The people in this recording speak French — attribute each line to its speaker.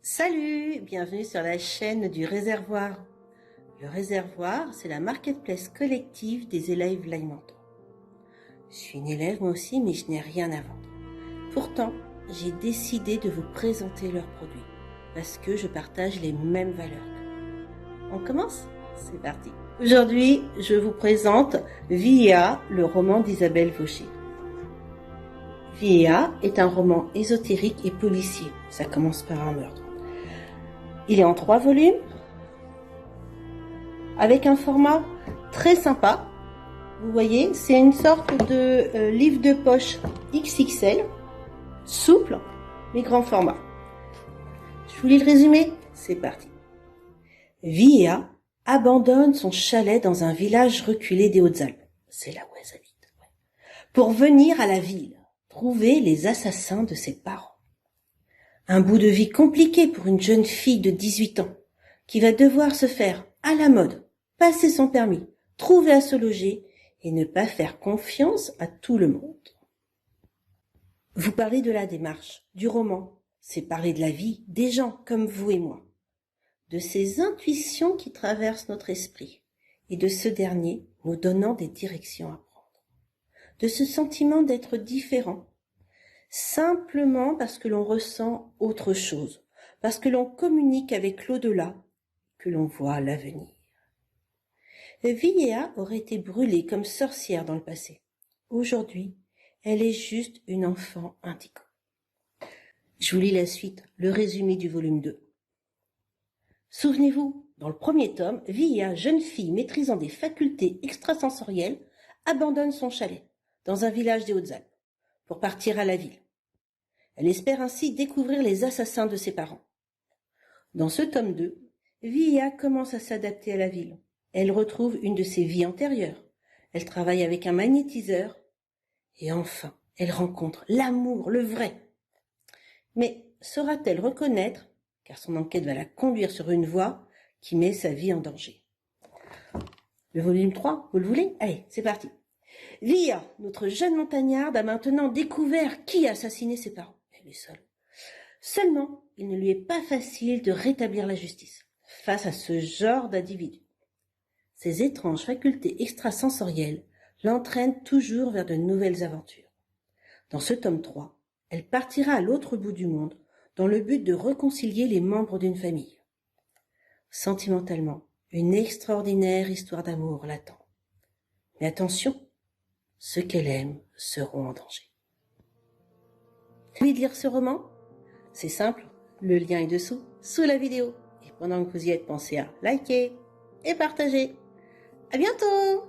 Speaker 1: Salut, bienvenue sur la chaîne du Réservoir. Le Réservoir, c'est la marketplace collective des élèves Live Mentor. Je suis une élève moi aussi, mais je n'ai rien à vendre. Pourtant, j'ai décidé de vous présenter leurs produits, parce que je partage les mêmes valeurs qu'eux. On commence? C'est parti. Aujourd'hui, je vous présente Via, le roman d'Isabelle Vaucher. Via est un roman ésotérique et policier. Ça commence par un meurtre. Il est en 3 volumes, avec un format très sympa. Vous voyez, c'est une sorte de livre de poche XXL, souple, mais grand format. Je vous lis le résumé, c'est parti. Via abandonne son chalet dans un village reculé des Hautes-Alpes, c'est là où elle habite, pour venir à la ville, trouver les assassins de ses parents. Un bout de vie compliqué pour une jeune fille de 18 ans, qui va devoir se faire à la mode, passer son permis, trouver à se loger et ne pas faire confiance à tout le monde. Vous parlez de la démarche, du roman, c'est parler de la vie, des gens comme vous et moi, de ces intuitions qui traversent notre esprit et de ce dernier nous donnant des directions à prendre, de ce sentiment d'être différent, simplement parce que l'on ressent autre chose, parce que l'on communique avec l'au-delà, que l'on voit l'avenir. Via aurait été brûlée comme sorcière dans le passé. Aujourd'hui, elle est juste une enfant indigo. Je vous lis la suite, le résumé du volume 2. Souvenez-vous, dans le premier tome, Via, jeune fille maîtrisant des facultés extrasensorielles, abandonne son chalet, dans un village des Hautes-Alpes, pour partir à la ville. Elle espère ainsi découvrir les assassins de ses parents. Dans ce tome 2, Via commence à s'adapter à la ville. Elle retrouve une de ses vies antérieures. Elle travaille avec un magnétiseur. Et enfin, elle rencontre l'amour, le vrai. Mais saura-t-elle reconnaître, car son enquête va la conduire sur une voie qui met sa vie en danger. Le volume 3, vous le voulez? Allez, c'est parti. Via, notre jeune montagnarde, a maintenant découvert qui a assassiné ses parents. Elle est seule. Seulement, il ne lui est pas facile de rétablir la justice face à ce genre d'individu. Ses étranges facultés extrasensorielles l'entraînent toujours vers de nouvelles aventures. Dans ce tome 3, elle partira à l'autre bout du monde dans le but de réconcilier les membres d'une famille. Sentimentalement, une extraordinaire histoire d'amour l'attend. Mais attention, ceux qu'elle aime seront en danger. Vous voulez lire ce roman? C'est simple, le lien est dessous, sous la vidéo. Et pendant que vous y êtes, pensez à liker et partager. À bientôt!